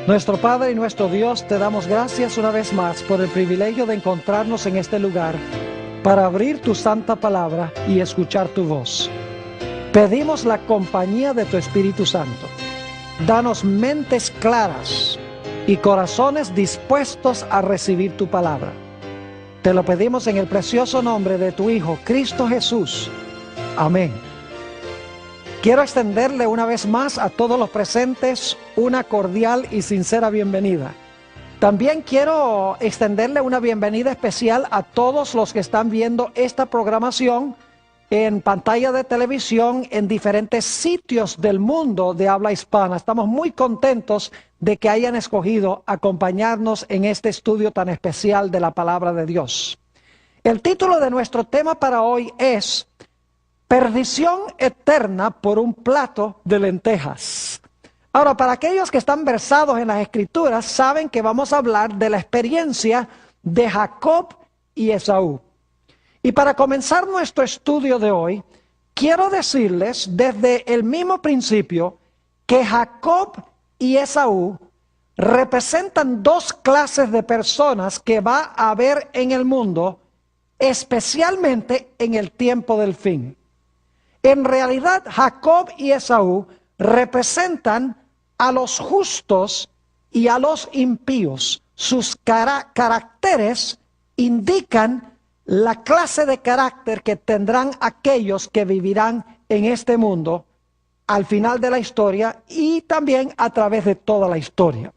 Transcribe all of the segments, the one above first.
Nuestro Padre y nuestro Dios, te damos gracias una vez más por el privilegio de encontrarnos en este lugar para abrir tu santa palabra y escuchar tu voz. Pedimos la compañía de tu Espíritu Santo. Danos mentes claras y corazones dispuestos a recibir tu palabra. Te lo pedimos en el precioso nombre de tu Hijo, Cristo Jesús. Amén. Quiero extenderle una vez más a todos los presentes una cordial y sincera bienvenida. También quiero extenderle una bienvenida especial a todos los que están viendo esta programación en pantalla de televisión en diferentes sitios del mundo de habla hispana. Estamos muy contentos de que hayan escogido acompañarnos en este estudio tan especial de la palabra de Dios. El título de nuestro tema para hoy es Perdición eterna por un plato de lentejas. Ahora, para aquellos que están versados en las Escrituras, saben que vamos a hablar de la experiencia de Jacob y Esaú. Y para comenzar nuestro estudio de hoy, quiero decirles desde el mismo principio que Jacob y Esaú representan dos clases de personas que va a haber en el mundo, especialmente en el tiempo del fin. En realidad, Jacob y Esaú representan a los justos y a los impíos. Sus caracteres indican la clase de carácter que tendrán aquellos que vivirán en este mundo al final de la historia y también a través de toda la historia.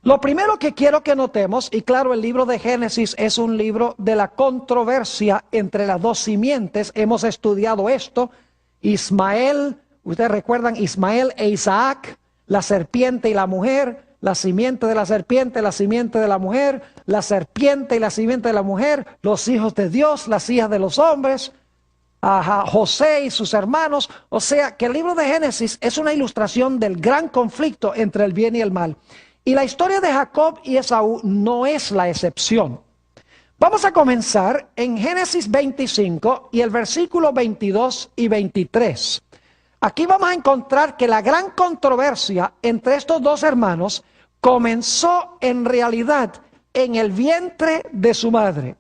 Lo primero que quiero que notemos, y claro, el libro de Génesis es un libro de la controversia entre las dos simientes. Hemos estudiado esto. Ismael, ustedes recuerdan Ismael e Isaac, la serpiente y la mujer, la simiente de la serpiente, la simiente de la mujer, la serpiente y la simiente de la mujer, los hijos de Dios, las hijas de los hombres, José y sus hermanos. O sea que el libro de Génesis es una ilustración del gran conflicto entre el bien y el mal. Y la historia de Jacob y Esaú no es la excepción. Vamos a comenzar en Génesis 25 y el versículo 22 y 23. Aquí vamos a encontrar que la gran controversia entre estos dos hermanos comenzó en realidad en el vientre de su madre.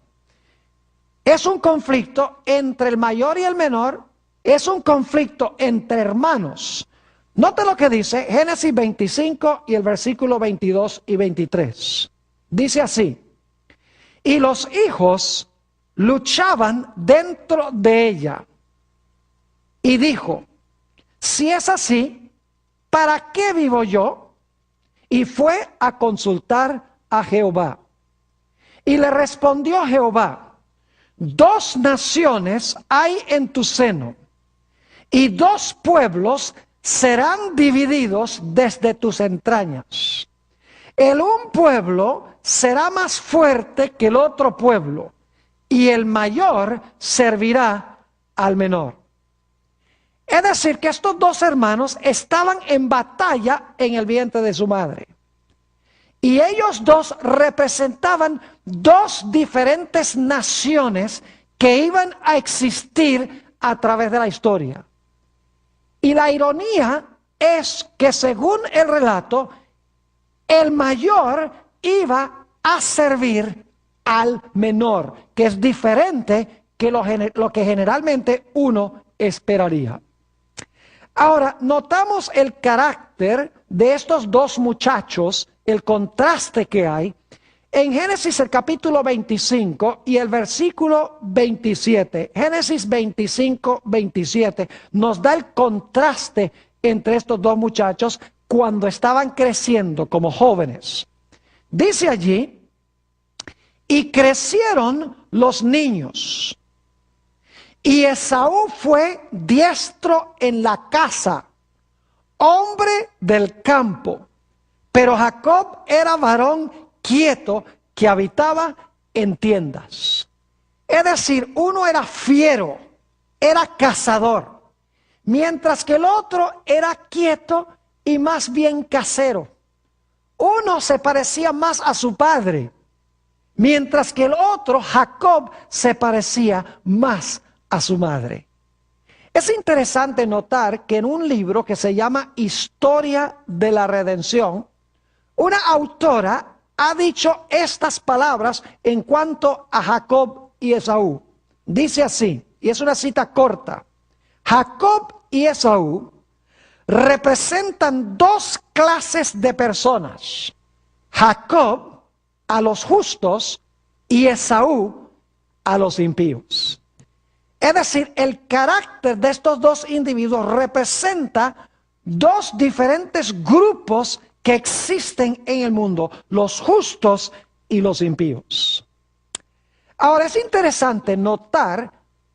Es un conflicto entre el mayor y el menor, es un conflicto entre hermanos. Note lo que dice Génesis 25 y el versículo 22 y 23. Dice así: y los hijos luchaban dentro de ella. Y dijo: si es así, ¿para qué vivo yo? Y fue a consultar a Jehová. Y le respondió Jehová: dos naciones hay en tu seno, y dos pueblos serán divididos desde tus entrañas. El un pueblo será más fuerte que el otro pueblo, y el mayor servirá al menor. Es decir, que estos dos hermanos estaban en batalla en el vientre de su madre. Y ellos dos representaban dos diferentes naciones que iban a existir a través de la historia. Y la ironía es que según el relato, el mayor iba a servir al menor, que es diferente que lo que generalmente uno esperaría. Ahora, notamos el carácter de estos dos muchachos, el contraste que hay en Génesis el capítulo 25 y el versículo 27. Génesis 25, 27 nos da el contraste entre estos dos muchachos cuando estaban creciendo como jóvenes. Dice allí: y crecieron los niños, y Esaú fue diestro en la caza, hombre del campo, pero Jacob era varón quieto que habitaba en tiendas. Es decir, uno era fiero, era cazador, mientras que el otro era quieto y más bien casero. Uno se parecía más a su padre, mientras que el otro, Jacob, se parecía más a su madre. Es interesante notar que en un libro que se llama Historia de la Redención, Una autora ha dicho estas palabras en cuanto a Jacob y Esaú. Dice así, y es una cita corta: Jacob y Esaú representan dos clases de personas. Jacob a los justos y Esaú a los impíos. Es decir, el carácter de estos dos individuos representa dos diferentes grupos que existen en el mundo: los justos y los impíos. Ahora, es interesante notar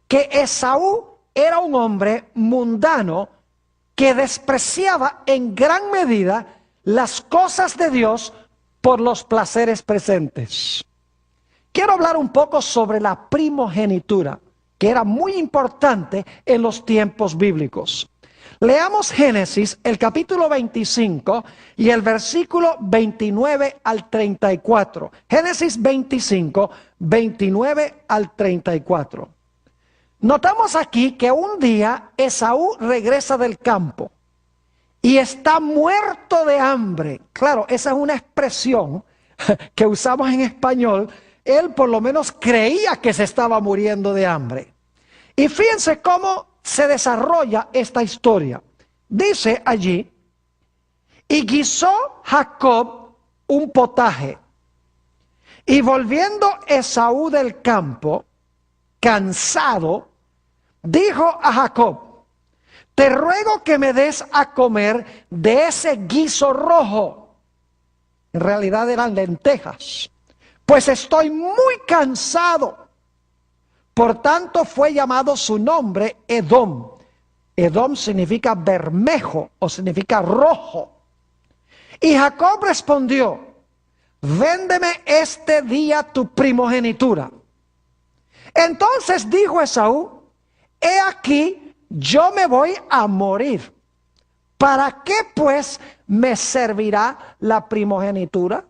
que Esaú era un hombre mundano que despreciaba en gran medida las cosas de Dios por los placeres presentes. Quiero hablar un poco sobre la primogenitura, que era muy importante en los tiempos bíblicos. Leamos Génesis, el capítulo 25 y el versículo 29 al 34. Génesis 25, 29 al 34. Notamos aquí que un día Esaú regresa del campo y está muerto de hambre. Claro, esa es una expresión que usamos en español. Él por lo menos creía que se estaba muriendo de hambre. Y fíjense cómo se desarrolla esta historia. Dice allí: y guisó Jacob un potaje, y volviendo Esaú del campo, cansado, dijo a Jacob: te ruego que me des a comer de ese guiso rojo. En realidad eran lentejas, pues estoy muy cansado. Por tanto fue llamado su nombre Edom. Edom significa bermejo o significa rojo. Y Jacob respondió: véndeme este día tu primogenitura. Entonces dijo Esaú: he aquí, yo me voy a morir. ¿Para qué pues me servirá la primogenitura?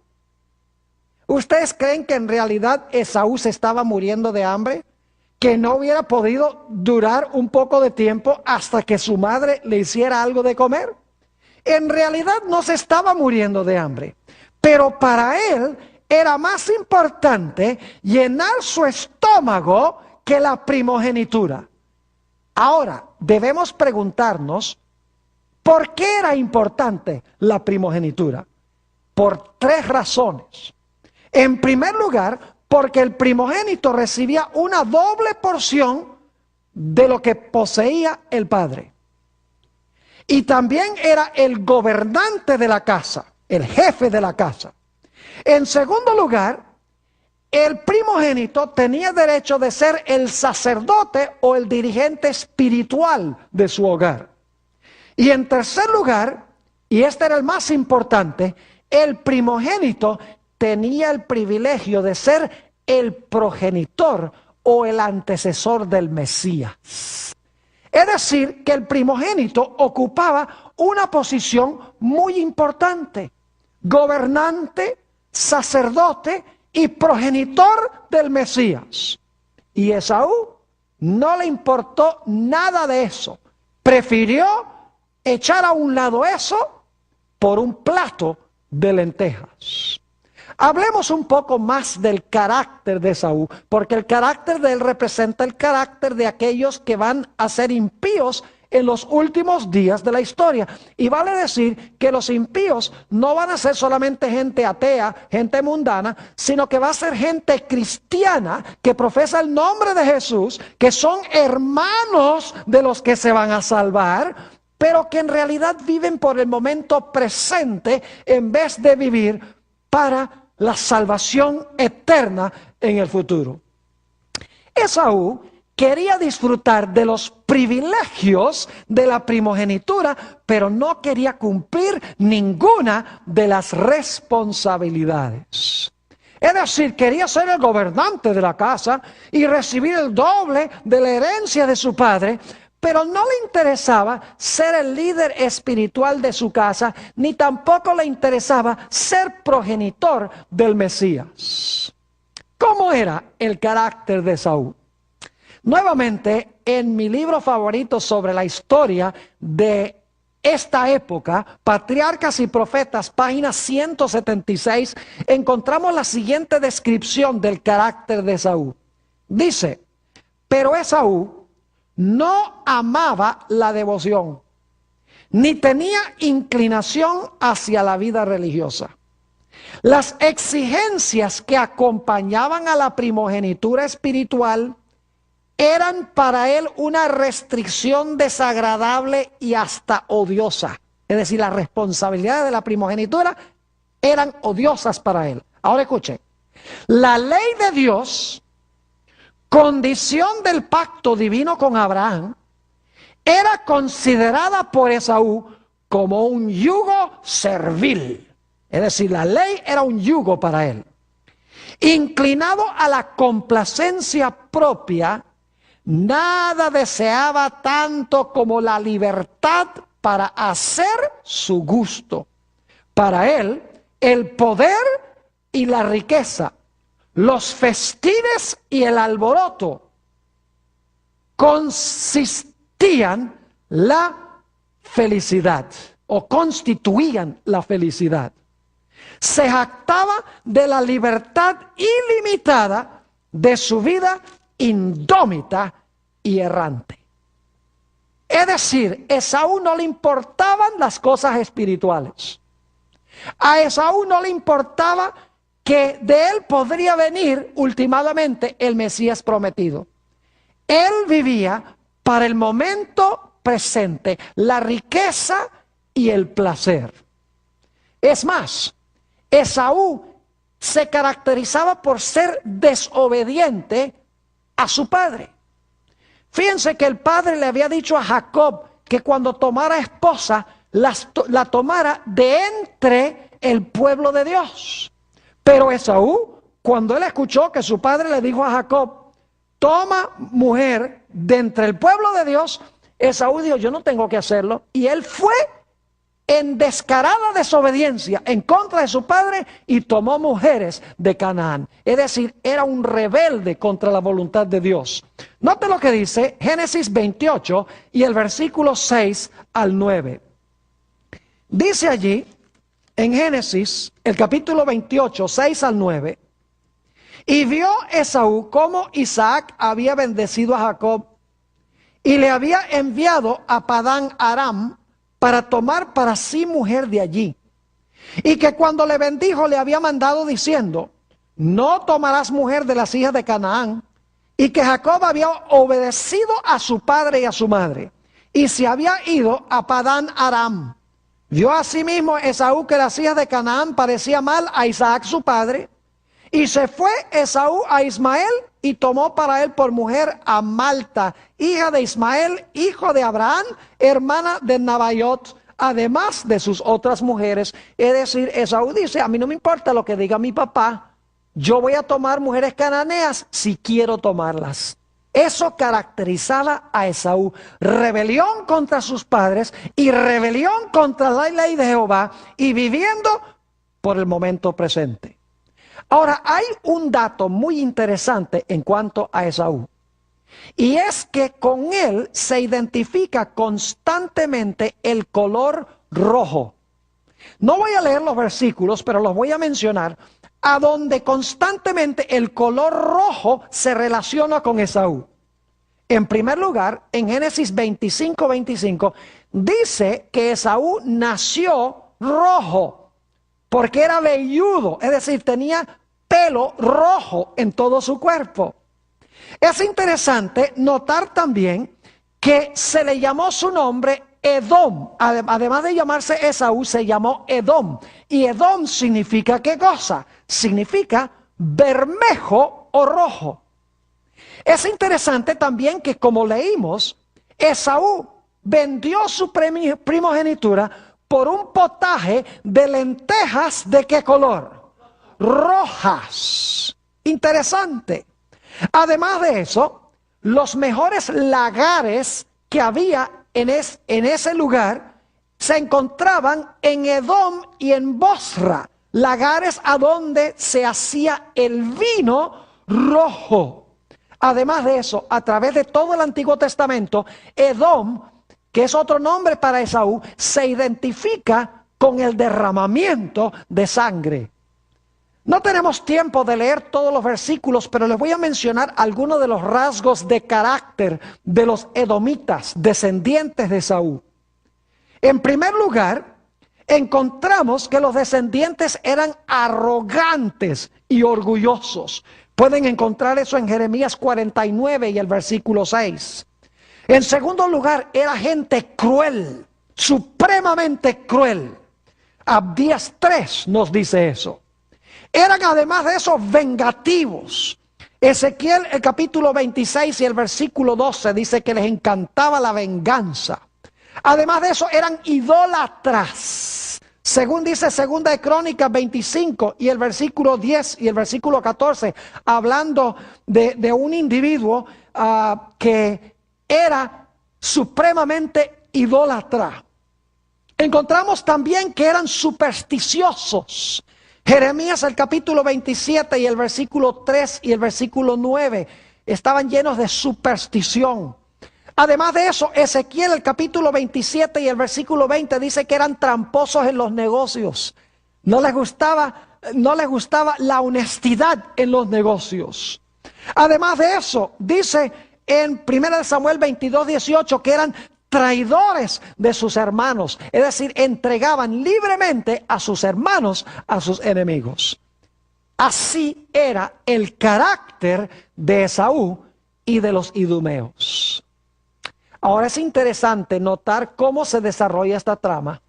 ¿Ustedes creen que en realidad Esaú se estaba muriendo de hambre? ¿Que no hubiera podido durar un poco de tiempo hasta que su madre le hiciera algo de comer? En realidad no se estaba muriendo de hambre, pero para él era más importante llenar su estómago que la primogenitura. Ahora, debemos preguntarnos, ¿por qué era importante la primogenitura? Por tres razones. En primer lugar, porque el primogénito recibía una doble porción de lo que poseía el padre. Y también era el gobernante de la casa, el jefe de la casa. En segundo lugar, el primogénito tenía derecho de ser el sacerdote o el dirigente espiritual de su hogar. Y en tercer lugar, y este era el más importante, el primogénito tenía el privilegio de ser el progenitor o el antecesor del Mesías. Es decir, que el primogénito ocupaba una posición muy importante: gobernante, sacerdote y progenitor del Mesías. Y Esaú no le importó nada de eso. Prefirió echar a un lado eso por un plato de lentejas. Hablemos un poco más del carácter de Esaú, porque el carácter de él representa el carácter de aquellos que van a ser impíos en los últimos días de la historia. Y vale decir que los impíos no van a ser solamente gente atea, gente mundana, sino que va a ser gente cristiana que profesa el nombre de Jesús, que son hermanos de los que se van a salvar, pero que en realidad viven por el momento presente en vez de vivir para la salvación eterna en el futuro. Esaú quería disfrutar de los privilegios de la primogenitura, pero no quería cumplir ninguna de las responsabilidades. Es decir, quería ser el gobernante de la casa y recibir el doble de la herencia de su padre, pero no le interesaba ser el líder espiritual de su casa, ni tampoco le interesaba ser progenitor del Mesías. ¿Cómo era el carácter de Esaú? Nuevamente, en mi libro favorito sobre la historia de esta época, Patriarcas y Profetas, página 176, encontramos la siguiente descripción del carácter de Esaú. Dice, pero Esaú no amaba la devoción, ni tenía inclinación hacia la vida religiosa. Las exigencias que acompañaban a la primogenitura espiritual eran para él una restricción desagradable y hasta odiosa. Es decir, las responsabilidades de la primogenitura eran odiosas para él. Ahora escuchen, la ley de Dios, condición del pacto divino con Abraham, era considerada por Esaú como un yugo servil. Es decir, la ley era un yugo para él. Inclinado a la complacencia propia, nada deseaba tanto como la libertad para hacer su gusto. Para él, el poder y la riqueza, los festines y el alboroto consistían la felicidad o constituían la felicidad. Se jactaba de la libertad ilimitada de su vida indómita y errante. Es decir, a Esaú no le importaban las cosas espirituales. A Esaú no le importaba que de él podría venir últimamente el Mesías prometido. Él vivía para el momento presente, la riqueza y el placer. Es más, Esaú se caracterizaba por ser desobediente a su padre. Fíjense que el padre le había dicho a Jacob que cuando tomara esposa, la tomara de entre el pueblo de Dios. Pero Esaú, cuando él escuchó que su padre le dijo a Jacob, toma mujer de entre el pueblo de Dios, Esaú dijo, yo no tengo que hacerlo. Y él fue en descarada desobediencia en contra de su padre y tomó mujeres de Canaán. Es decir, era un rebelde contra la voluntad de Dios. Note lo que dice Génesis 28 y el versículo 6 al 9. Dice allí, en Génesis, el capítulo 28, 6 al 9, y vio Esaú cómo Isaac había bendecido a Jacob y le había enviado a Padán Aram para tomar para sí mujer de allí. Y que cuando le bendijo le había mandado diciendo, no tomarás mujer de las hijas de Canaán. Y que Jacob había obedecido a su padre y a su madre. Y se había ido a Padán Aram. Vio asimismo Esaú que las hijas de Canaán parecía mal a Isaac su padre. Y se fue Esaú a Ismael y tomó para él por mujer a Malta, hija de Ismael, hijo de Abraham, hermana de Nabaiot, además de sus otras mujeres. Es decir, Esaú dice, a mí no me importa lo que diga mi papá, yo voy a tomar mujeres cananeas si quiero tomarlas. Eso caracterizaba a Esaú, rebelión contra sus padres y rebelión contra la ley de Jehová y viviendo por el momento presente. Ahora, hay un dato muy interesante en cuanto a Esaú, y es que con él se identifica constantemente el color rojo. No voy a leer los versículos, pero los voy a mencionar, a donde constantemente el color rojo se relaciona con Esaú. En primer lugar, en Génesis 25, 25, dice que Esaú nació rojo, porque era velludo, es decir, tenía pelo rojo en todo su cuerpo. Es interesante notar también que se le llamó su nombre Edom. Además de llamarse Esaú, se llamó Edom. Y Edom significa ¿qué cosa? Significa bermejo o rojo. Es interesante también que, como leímos, Esaú vendió su primogenitura por un potaje de lentejas ¿de qué color? Rojas. Interesante. Además de eso, los mejores lagares que había en ese lugar se encontraban en Edom y en Bosra, lagares a donde se hacía el vino rojo. Además de eso, a través de todo el Antiguo Testamento, Edom que es otro nombre para Esaú, se identifica con el derramamiento de sangre. No tenemos tiempo de leer todos los versículos, pero les voy a mencionar algunos de los rasgos de carácter de los edomitas, descendientes de Esaú. En primer lugar, encontramos que los descendientes eran arrogantes y orgullosos. Pueden encontrar eso en Jeremías 49 y el versículo 6. En segundo lugar, era gente cruel, supremamente cruel. Abdías 3 nos dice eso. Eran además de eso vengativos. Ezequiel, el capítulo 26 y el versículo 12 dice que les encantaba la venganza. Además de eso eran idólatras. Según dice Segunda de Crónicas 25 y el versículo 10 y el versículo 14, hablando de un individuo que era supremamente idólatra. Encontramos también que eran supersticiosos. Jeremías el capítulo 27 y el versículo 3 y el versículo 9 estaban llenos de superstición. Además de eso, Ezequiel el capítulo 27 y el versículo 20 dice que eran tramposos en los negocios. No les gustaba la honestidad en los negocios. Además de eso, dice en 1 Samuel 22, 18 que eran traidores de sus hermanos, es decir, entregaban libremente a sus hermanos a sus enemigos. Así era el carácter de Esaú y de los idumeos. Ahora es interesante notar cómo se desarrolla esta trama.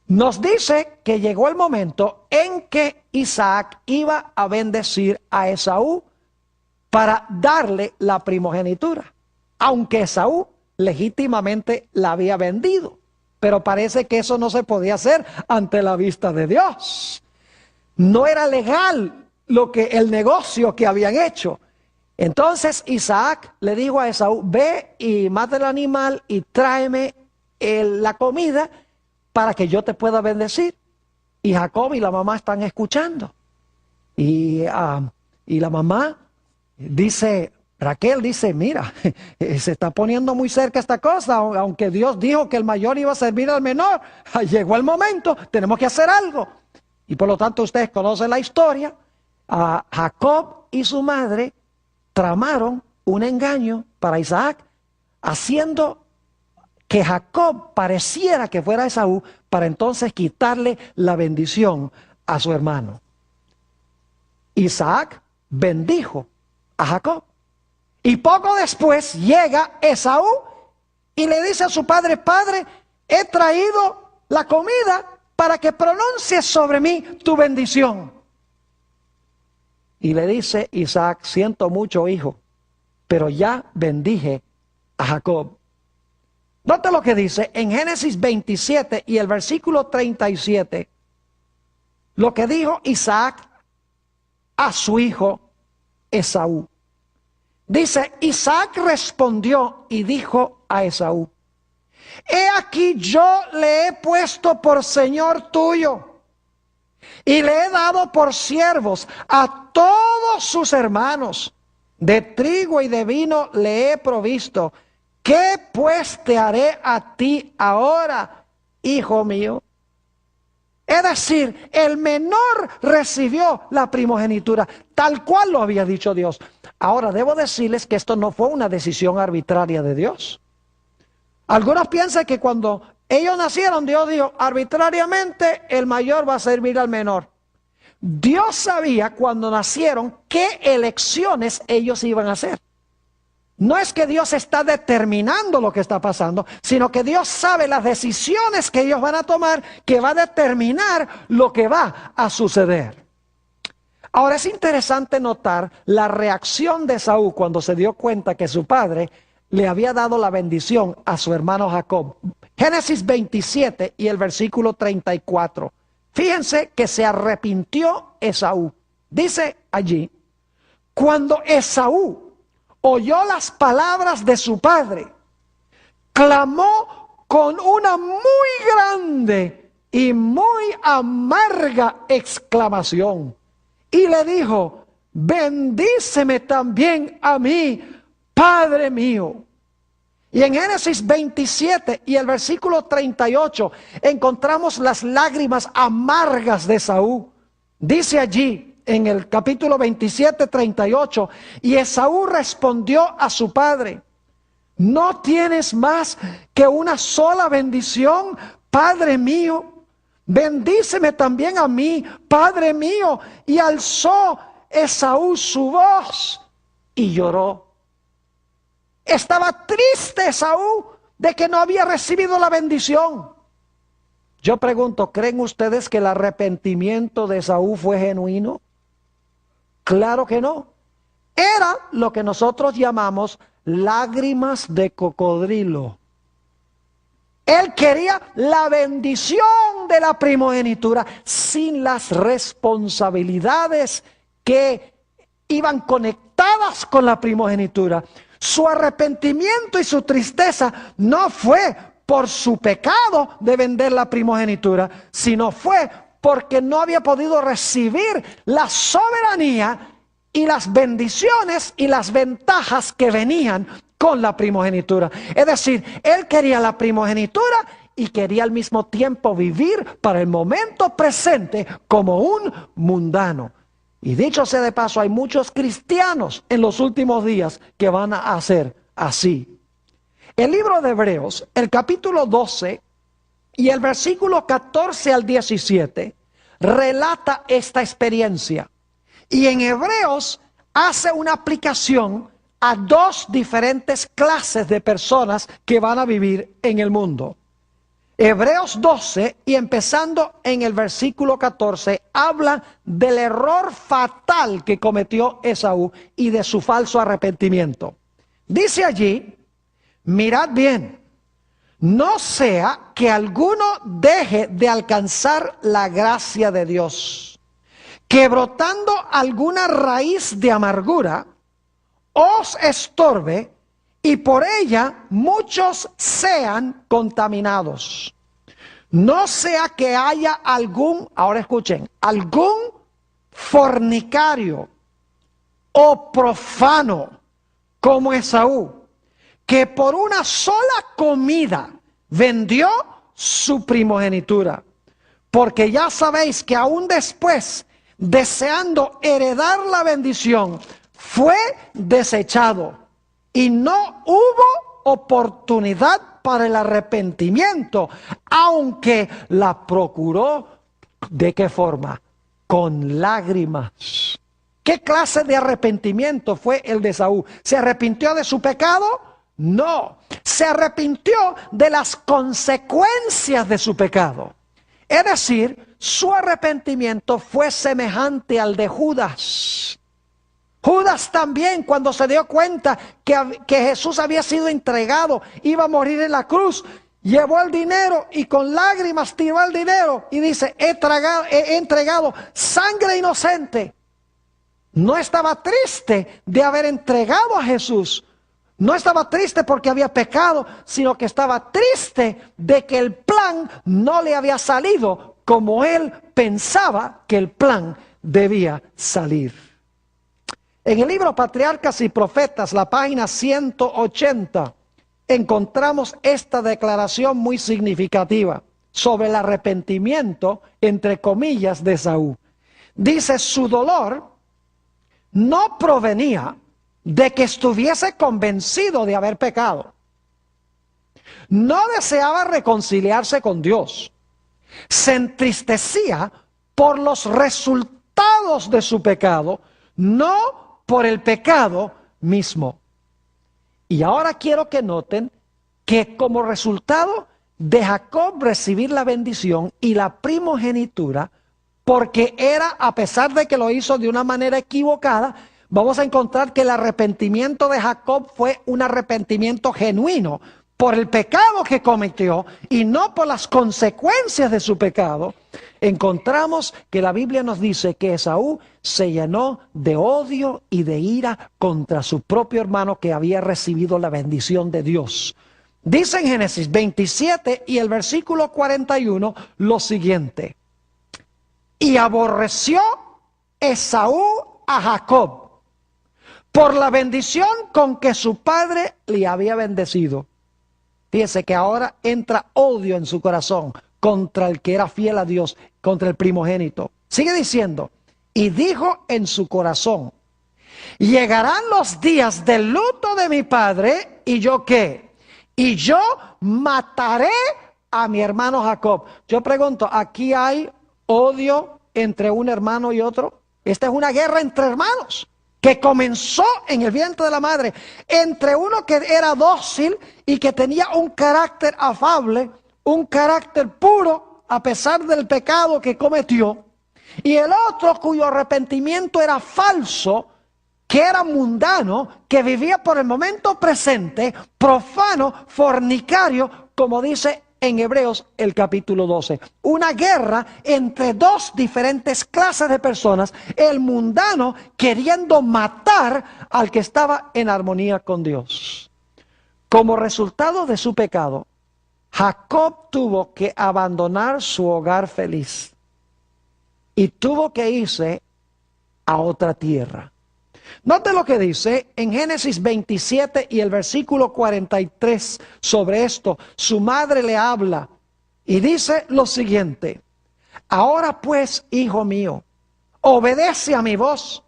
Nos dice que llegó el momento en que Isaac iba a bendecir a Esaú para darle la primogenitura, aunque Esaú legítimamente la había vendido, pero parece que eso no se podía hacer ante la vista de Dios. No era legal el negocio que habían hecho. Entonces Isaac le dijo a Esaú: ve y mata el animal y tráeme la comida para que yo te pueda bendecir. Y Jacob y la mamá están escuchando. Y la mamá dice, Raquel dice: mira, se está poniendo muy cerca esta cosa, aunque Dios dijo que el mayor iba a servir al menor. Llegó el momento, tenemos que hacer algo. Y por lo tanto ustedes conocen la historia. Jacob y su madre tramaron un engaño para Isaac, haciendo que Jacob pareciera que fuera Esaú, para entonces quitarle la bendición a su hermano. Isaac bendijo a Jacob. Y poco después llega Esaú y le dice a su padre: padre, he traído la comida para que pronuncies sobre mí tu bendición. Y le dice Isaac: siento mucho, hijo, pero ya bendije a Jacob. Nota lo que dice en Génesis 27 y el versículo 37. Lo que dijo Isaac a su hijo Esaú. Dice: Isaac respondió y dijo a Esaú: he aquí yo le he puesto por señor tuyo, y le he dado por siervos a todos sus hermanos. De trigo y de vino le he provisto. ¿Qué pues te haré a ti ahora, hijo mío? Es decir, el menor recibió la primogenitura, tal cual lo había dicho Dios. Ahora, debo decirles que esto no fue una decisión arbitraria de Dios. Algunos piensan que cuando ellos nacieron, Dios dijo: arbitrariamente el mayor va a servir al menor. Dios sabía cuando nacieron qué elecciones ellos iban a hacer. No es que Dios está determinando lo que está pasando, sino que Dios sabe las decisiones que ellos van a tomar, que va a determinar lo que va a suceder. Ahora es interesante notar la reacción de Esaú cuando se dio cuenta que su padre le había dado la bendición a su hermano Jacob. Génesis 27 y el versículo 34. Fíjense que se arrepintió Esaú. Dice allí: cuando Esaú oyó las palabras de su padre, clamó con una muy grande y muy amarga exclamación. Y le dijo: bendíceme también a mí, padre mío. Y en Génesis 27 y el versículo 38 encontramos las lágrimas amargas de Esaú. Dice allí en el capítulo 27, 38, y Esaú respondió a su padre: ¿no tienes más que una sola bendición, padre mío? Bendíceme también a mí, padre mío. Y alzó Esaú su voz y lloró. Estaba triste Esaú de que no había recibido la bendición. Yo pregunto, ¿creen ustedes que el arrepentimiento de Esaú fue genuino? Claro que no. Era lo que nosotros llamamos lágrimas de cocodrilo. Él quería la bendición de la primogenitura sin las responsabilidades que iban conectadas con la primogenitura. Su arrepentimiento y su tristeza no fue por su pecado de vender la primogenitura, sino fue porque no había podido recibir la soberanía y las bendiciones y las ventajas que venían con la primogenitura. Es decir, él quería la primogenitura y quería al mismo tiempo vivir para el momento presente como un mundano. Y dicho sea de paso, hay muchos cristianos en los últimos días que van a hacer así. El libro de Hebreos, el capítulo 12 y el versículo 14 al 17, relata esta experiencia. Y en Hebreos hace una aplicación a dos diferentes clases de personas que van a vivir en el mundo. Hebreos 12 y empezando en el versículo 14 habla del error fatal que cometió Esaú y de su falso arrepentimiento. Dice allí: mirad bien, no sea que alguno deje de alcanzar la gracia de Dios, que brotando alguna raíz de amargura os estorbe y por ella muchos sean contaminados. No sea que haya algún, ahora escuchen, algún fornicario o profano como Esaú, que por una sola comida vendió su primogenitura. Porque ya sabéis que aún después, deseando heredar la bendición, fue desechado. Y no hubo oportunidad para el arrepentimiento, aunque la procuró. ¿De qué forma? Con lágrimas. ¿Qué clase de arrepentimiento fue el de Esaú? ¿Se arrepintió de su pecado? No. Se arrepintió de las consecuencias de su pecado. Es decir, su arrepentimiento fue semejante al de Judas. Judas también, cuando se dio cuenta que Jesús había sido entregado, iba a morir en la cruz, llevó el dinero y con lágrimas tiró el dinero y dice: he entregado sangre inocente. No estaba triste de haber entregado a Jesús. No estaba triste porque había pecado, sino que estaba triste de que el plan no le había salido como él pensaba que el plan debía salir. En el libro Patriarcas y Profetas, la página 180, encontramos esta declaración muy significativa sobre el arrepentimiento, entre comillas, de Esaú. Dice: su dolor no provenía de que estuviese convencido de haber pecado. No deseaba reconciliarse con Dios. Se entristecía por los resultados de su pecado, no por el pecado mismo. Y ahora quiero que noten que como resultado de Jacob recibir la bendición y la primogenitura, porque era, a pesar de que lo hizo de una manera equivocada, vamos a encontrar que el arrepentimiento de Jacob fue un arrepentimiento genuino por el pecado que cometió y no por las consecuencias de su pecado. Encontramos que la Biblia nos dice que Esaú se llenó de odio y de ira contra su propio hermano que había recibido la bendición de Dios. Dice en Génesis 27 y el versículo 41 lo siguiente: y aborreció Esaú a Jacob por la bendición con que su padre le había bendecido. fíjese que ahora entra odio en su corazón contra el que era fiel a Dios, contra el primogénito. Sigue diciendo, y dijo en su corazón, llegarán los días del luto de mi padre, ¿y yo qué? Y yo mataré a mi hermano Jacob. Yo pregunto, ¿aquí hay odio entre un hermano y otro? Esta es una guerra entre hermanos que comenzó en el vientre de la madre, entre uno que era dócil y que tenía un carácter afable, un carácter puro a pesar del pecado que cometió, y el otro cuyo arrepentimiento era falso, que era mundano, que vivía por el momento presente, profano, fornicario, como dice en Hebreos el capítulo 12. Una guerra entre dos diferentes clases de personas, el mundano queriendo matar al que estaba en armonía con Dios. Como resultado de su pecado, Jacob tuvo que abandonar su hogar feliz y tuvo que irse a otra tierra. Note lo que dice en Génesis 27 y el versículo 43 sobre esto. Su madre le habla y dice lo siguiente: ahora pues, hijo mío, obedece a mi voz,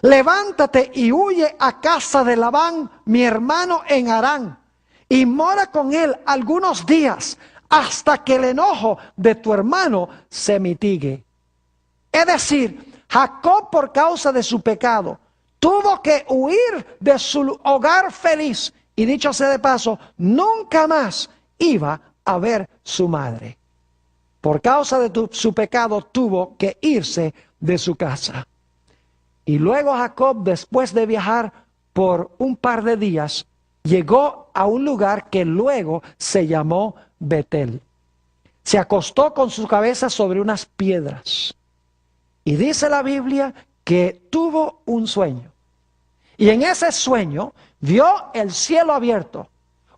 levántate y huye a casa de Labán, mi hermano en Harán, y mora con él algunos días hasta que el enojo de tu hermano se mitigue. Es decir, Jacob, por causa de su pecado, tuvo que huir de su hogar feliz. Y dicho sea de paso, nunca más iba a ver su madre. Por causa de su pecado, tuvo que irse de su casa. Y luego Jacob, después de viajar por un par de días, llegó a un lugar que luego se llamó Betel. Se acostó con su cabeza sobre unas piedras. Y dice la Biblia que tuvo un sueño. Y en ese sueño vio el cielo abierto,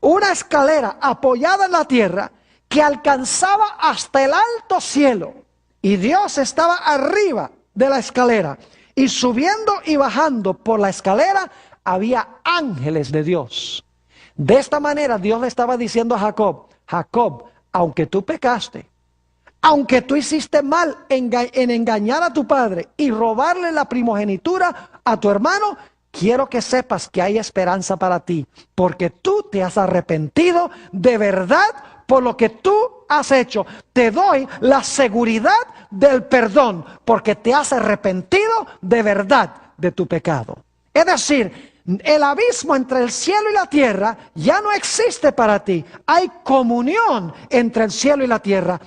una escalera apoyada en la tierra que alcanzaba hasta el alto cielo. Y Dios estaba arriba de la escalera. Y subiendo y bajando por la escalera había ángeles de Dios. De esta manera Dios le estaba diciendo a Jacob: Jacob, aunque tú pecaste, aunque tú hiciste mal en engañar a tu padre y robarle la primogenitura a tu hermano, quiero que sepas que hay esperanza para ti, porque tú te has arrepentido de verdad por lo que tú has hecho. Te doy la seguridad del perdón, porque te has arrepentido de verdad de tu pecado. Es decir, el abismo entre el cielo y la tierra ya no existe para ti. Hay comunión entre el cielo y la tierra.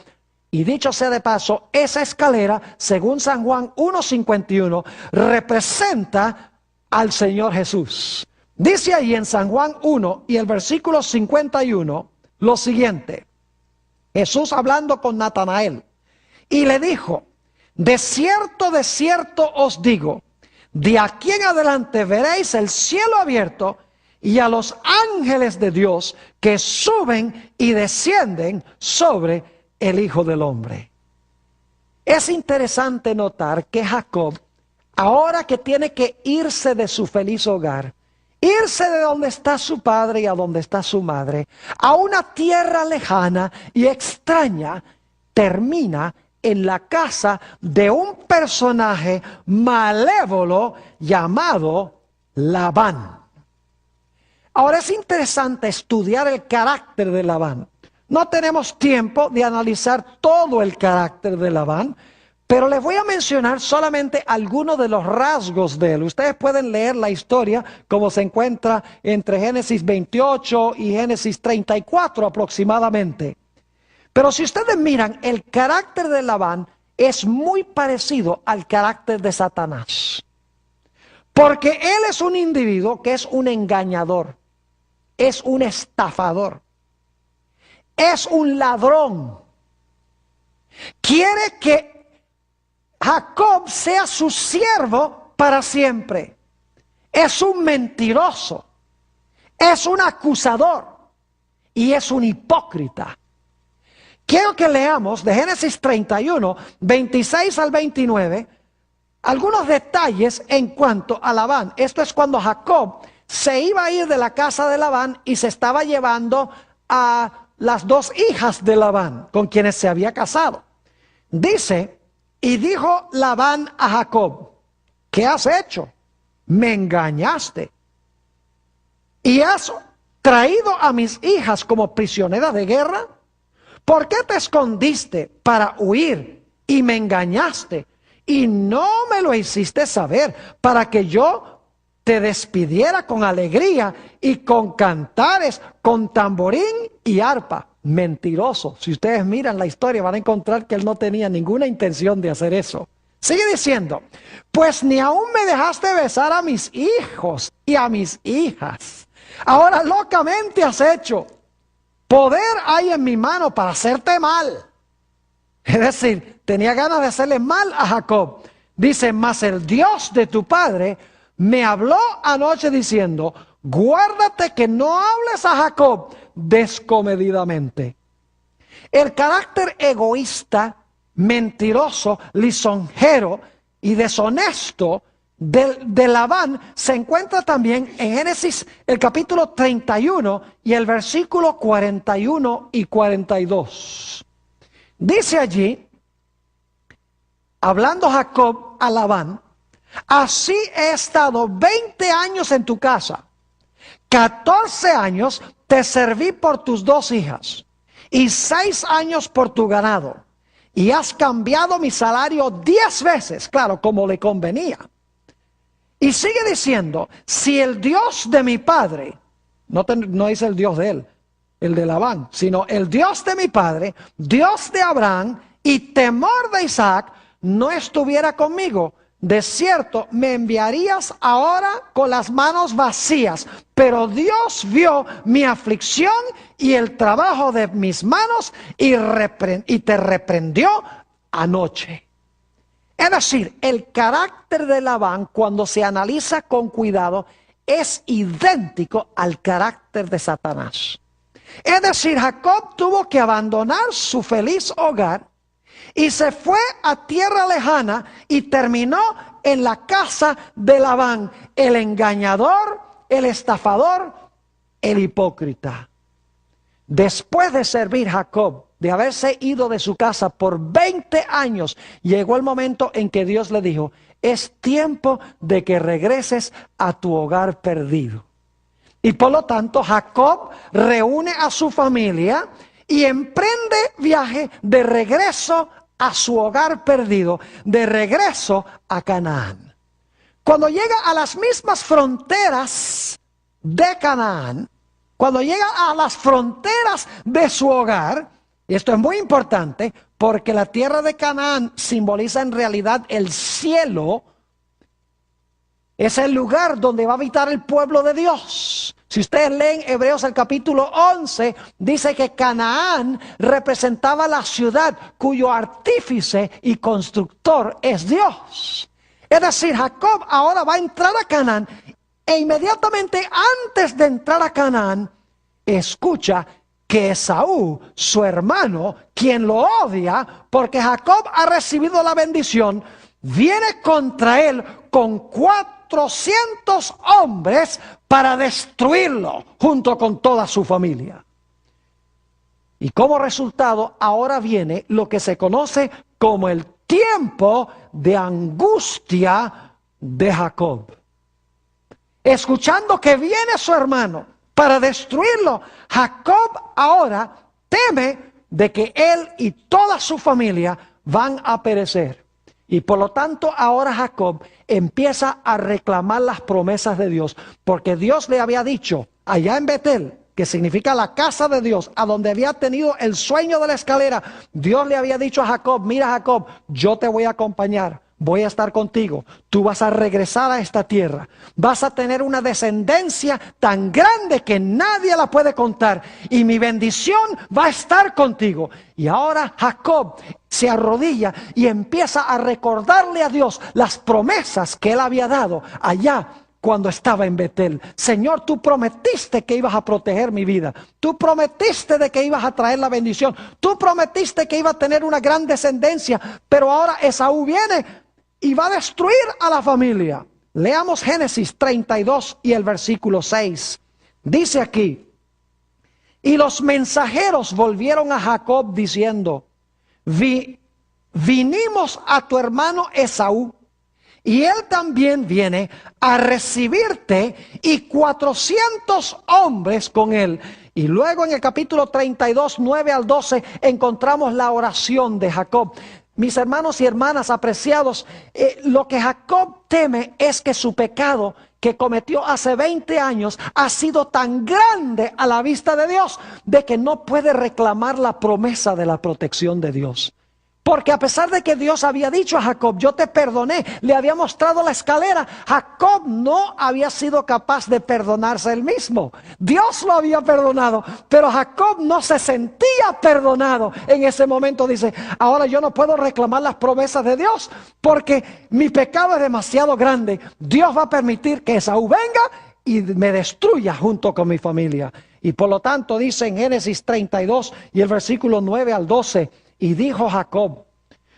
Y dicho sea de paso, esa escalera, según San Juan 1:51, representa al Señor Jesús. Dice ahí en San Juan 1 y el versículo 51 lo siguiente: Jesús hablando con Natanael, y le dijo: de cierto os digo, de aquí en adelante veréis el cielo abierto y a los ángeles de Dios que suben y descienden sobre el Hijo del Hombre. Es interesante notar que Jacob, ahora que tiene que irse de su feliz hogar, irse de donde está su padre y a donde está su madre, a una tierra lejana y extraña, termina en la casa de un personaje malévolo llamado Labán. Ahora es interesante estudiar el carácter de Labán. No tenemos tiempo de analizar todo el carácter de Labán, pero les voy a mencionar solamente algunos de los rasgos de él. Ustedes pueden leer la historia como se encuentra entre Génesis 28 y Génesis 34 aproximadamente. Pero si ustedes miran, el carácter de Labán es muy parecido al carácter de Satanás. Porque él es un individuo que es un engañador, es un estafador, es un ladrón. Quiere que Jacob sea su siervo para siempre. Es un mentiroso, es un acusador y es un hipócrita. Quiero que leamos de Génesis 31, 26 al 29, algunos detalles en cuanto a Labán. Esto es cuando Jacob se iba a ir de la casa de Labán y se estaba llevando a las dos hijas de Labán, con quienes se había casado. Dice, y dijo Labán a Jacob, ¿qué has hecho? Me engañaste. ¿Y has traído a mis hijas como prisioneras de guerra? ¿Por qué te escondiste para huir y me engañaste? Y no me lo hiciste saber para que yo te despidiera con alegría y con cantares, con tamborín y arpa. Mentiroso. Si ustedes miran la historia van a encontrar que él no tenía ninguna intención de hacer eso. Sigue diciendo, pues ni aún me dejaste besar a mis hijos y a mis hijas. Ahora locamente has hecho. Poder hay en mi mano para hacerte mal. Es decir, tenía ganas de hacerle mal a Jacob. Dice, mas el Dios de tu padre me habló anoche diciendo, guárdate que no hables a Jacob descomedidamente. El carácter egoísta, mentiroso, lisonjero y deshonesto de Labán se encuentra también en Génesis el capítulo 31 y el versículo 41 y 42. Dice allí, hablando Jacob a Labán, así he estado 20 años en tu casa, 14 años te serví por tus dos hijas y 6 años por tu ganado, y has cambiado mi salario 10 veces, claro, como le convenía. Y sigue diciendo, si el Dios de mi padre, no dice el Dios de él, el de Labán, sino el Dios de mi padre, Dios de Abraham y temor de Isaac, no estuviera conmigo, de cierto me enviarías ahora con las manos vacías. Pero Dios vio mi aflicción y el trabajo de mis manos y te reprendió anoche. Es decir, el carácter de Labán, cuando se analiza con cuidado, es idéntico al carácter de Satanás. Es decir, Jacob tuvo que abandonar su feliz hogar y se fue a tierra lejana y terminó en la casa de Labán, el engañador, el estafador, el hipócrita. Después de servir Jacob, de haberse ido de su casa por 20 años, llegó el momento en que Dios le dijo, es tiempo de que regreses a tu hogar perdido. Y por lo tanto, Jacob reúne a su familia y emprende viaje de regreso a su hogar perdido, de regreso a Canaán. Cuando llega a las mismas fronteras de Canaán, cuando llega a las fronteras de su hogar, y esto es muy importante porque la tierra de Canaán simboliza en realidad el cielo, es el lugar donde va a habitar el pueblo de Dios. Si ustedes leen Hebreos el capítulo 11, dice que Canaán representaba la ciudad cuyo artífice y constructor es Dios. Es decir, Jacob ahora va a entrar a Canaán e inmediatamente antes de entrar a Canaán, escucha que Esaú, su hermano, quien lo odia porque Jacob ha recibido la bendición, viene contra él con 400 hombres para destruirlo junto con toda su familia. Y como resultado, ahora viene lo que se conoce como el tiempo de angustia de Jacob. Escuchando que viene su hermano para destruirlo, Jacob ahora teme de que él y toda su familia van a perecer. Y por lo tanto ahora Jacob empieza a reclamar las promesas de Dios, porque Dios le había dicho allá en Betel, que significa la casa de Dios, a donde había tenido el sueño de la escalera, Dios le había dicho a Jacob, mira Jacob, yo te voy a acompañar, voy a estar contigo, tú vas a regresar a esta tierra, vas a tener una descendencia tan grande que nadie la puede contar, y mi bendición va a estar contigo. Y ahora Jacob se arrodilla y empieza a recordarle a Dios las promesas que él había dado allá cuando estaba en Betel. Señor, tú prometiste que ibas a proteger mi vida. Tú prometiste de que ibas a traer la bendición. Tú prometiste que iba a tener una gran descendencia. Pero ahora Esaú viene y va a destruir a la familia. Leamos Génesis 32 y el versículo 6. Dice aquí, Y los mensajeros volvieron a Jacob diciendo, vinimos a tu hermano Esaú, y él también viene a recibirte, y 400 hombres con él. Y luego en el capítulo 32, 9 al 12, encontramos la oración de Jacob. Mis hermanos y hermanas apreciados, lo que Jacob teme es que su pecado que cometió hace 20 años ha sido tan grande a la vista de Dios, de que no puede reclamar la promesa de la protección de Dios. Porque a pesar de que Dios había dicho a Jacob, yo te perdoné, le había mostrado la escalera, Jacob no había sido capaz de perdonarse él mismo. Dios lo había perdonado, pero Jacob no se sentía perdonado. En ese momento dice, ahora yo no puedo reclamar las promesas de Dios, porque mi pecado es demasiado grande. Dios va a permitir que Esaú venga y me destruya junto con mi familia. Y por lo tanto dice en Génesis 32 y el versículo 9 al 12, y dijo Jacob,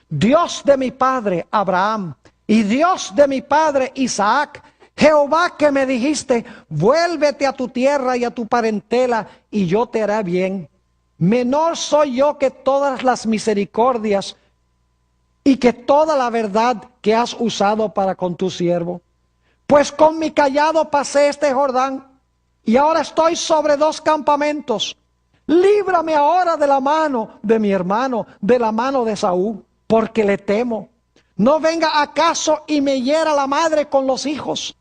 Dios de mi padre Abraham y Dios de mi padre Isaac, Jehová que me dijiste, vuélvete a tu tierra y a tu parentela y yo te haré bien. Menor soy yo que todas las misericordias y que toda la verdad que has usado para con tu siervo. Pues con mi cayado pasé este Jordán y ahora estoy sobre 2 campamentos. Líbrame ahora de la mano de mi hermano, de la mano de Esaú, porque le temo. No venga acaso y me hiera la madre con los hijos.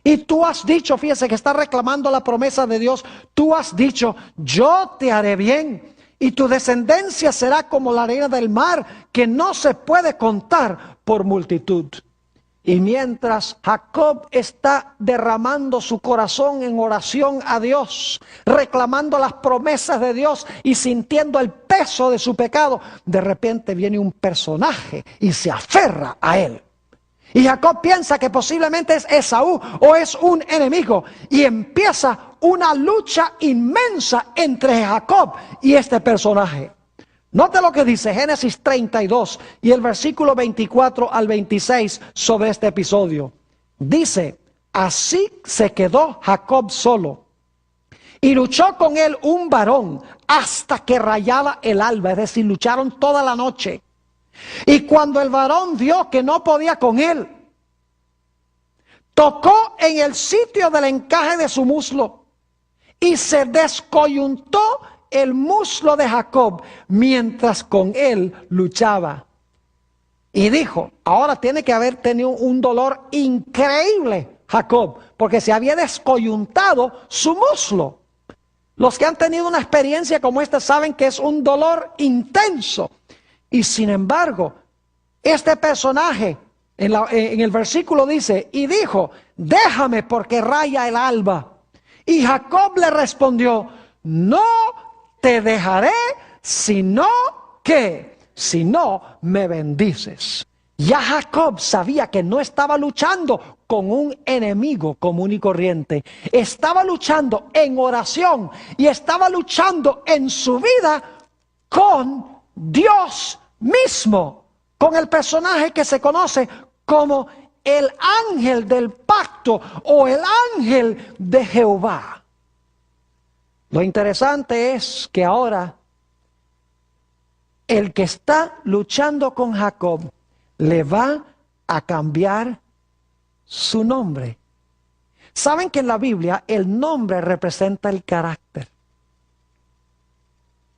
Y tú has dicho, fíjese que está reclamando la promesa de Dios, tú has dicho, yo te haré bien, y tu descendencia será como la arena del mar, que no se puede contar por multitud. Y mientras Jacob está derramando su corazón en oración a Dios, reclamando las promesas de Dios y sintiendo el peso de su pecado, de repente viene un personaje y se aferra a él. Y Jacob piensa que posiblemente es Esaú o es un enemigo. Y empieza una lucha inmensa entre Jacob y este personaje. Note lo que dice Génesis 32 y el versículo 24 al 26 sobre este episodio. Dice, así se quedó Jacob solo y luchó con él un varón hasta que rayaba el alba, es decir, lucharon toda la noche. Y cuando el varón vio que no podía con él, tocó en el sitio del encaje de su muslo y se descoyuntó el muslo de Jacob mientras con él luchaba. Y dijo, ahora tiene que haber tenido un dolor increíble Jacob, porque se había descoyuntado su muslo. Los que han tenido una experiencia como esta saben que es un dolor intenso. Y sin embargo, este personaje en el versículo dice, y dijo, déjame porque raya el alba. Y Jacob le respondió, no te dejaré, sino me bendices. Ya Jacob sabía que no estaba luchando con un enemigo común y corriente. Estaba luchando en oración y estaba luchando en su vida con Dios mismo, con el personaje que se conoce como el ángel del pacto o el ángel de Jehová. Lo interesante es que ahora el que está luchando con Jacob le va a cambiar su nombre. Saben que en la Biblia el nombre representa el carácter.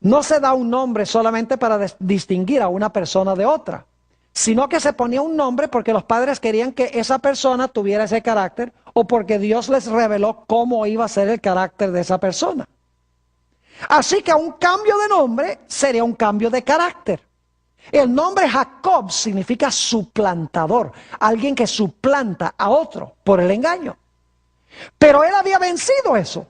No se da un nombre solamente para distinguir a una persona de otra, sino que se ponía un nombre porque los padres querían que esa persona tuviera ese carácter o porque Dios les reveló cómo iba a ser el carácter de esa persona. Así que un cambio de nombre sería un cambio de carácter. El nombre Jacob significa suplantador, alguien que suplanta a otro por el engaño. Pero él había vencido eso.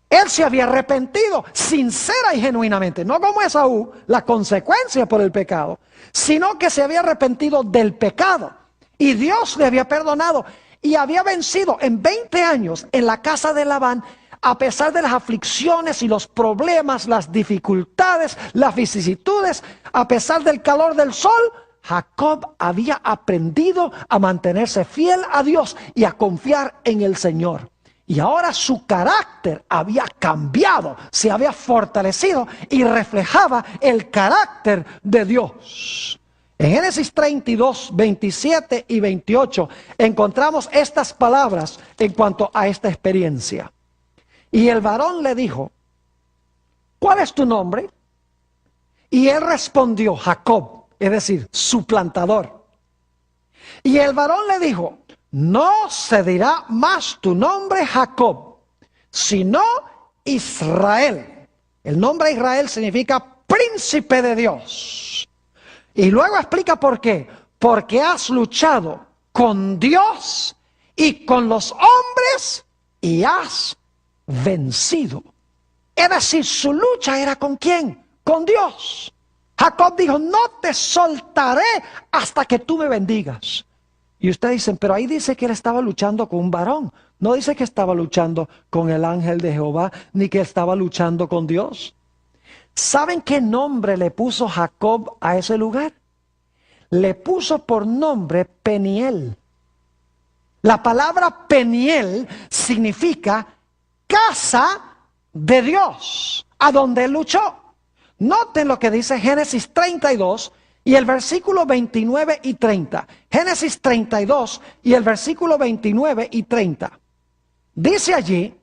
Él se había arrepentido sincera y genuinamente, no como Esaú, la consecuencia por el pecado, sino que se había arrepentido del pecado. Y Dios le había perdonado y había vencido en 20 años en la casa de Labán. A pesar de las aflicciones y los problemas, las dificultades, las vicisitudes, a pesar del calor del sol, Jacob había aprendido a mantenerse fiel a Dios y a confiar en el Señor. Y ahora su carácter había cambiado, se había fortalecido y reflejaba el carácter de Dios. En Génesis 32, 27 y 28 encontramos estas palabras en cuanto a esta experiencia. Y el varón le dijo, ¿cuál es tu nombre? Y él respondió, Jacob, es decir, suplantador. Y el varón le dijo, no se dirá más tu nombre Jacob, sino Israel. El nombre Israel significa príncipe de Dios. Y luego explica por qué. Porque has luchado con Dios y con los hombres y has vencido. Es decir, su lucha era ¿con quién? Con Dios. Jacob dijo, no te soltaré hasta que tú me bendigas. Y ustedes dicen, pero ahí dice que él estaba luchando con un varón. No dice que estaba luchando con el ángel de Jehová, ni que estaba luchando con Dios. ¿Saben qué nombre le puso Jacob a ese lugar? Le puso por nombre Peniel. La palabra Peniel significa casa de Dios, a donde él luchó. Noten lo que dice Génesis 32 y el versículo 29 y 30. Génesis 32 y el versículo 29 y 30. Dice allí,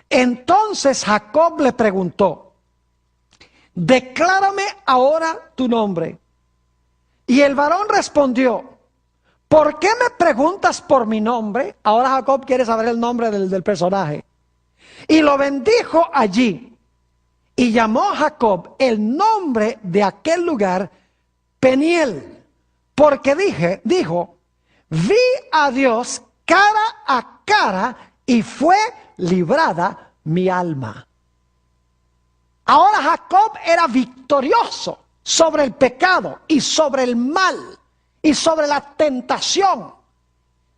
entonces Jacob le preguntó, declárame ahora tu nombre. Y el varón respondió, ¿por qué me preguntas por mi nombre? Ahora Jacob quiere saber el nombre del personaje. Y lo bendijo allí. Y llamó Jacob el nombre de aquel lugar Peniel. Porque dijo, vi a Dios cara a cara y fue librada mi alma. Ahora Jacob era victorioso sobre el pecado y sobre el mal y sobre la tentación.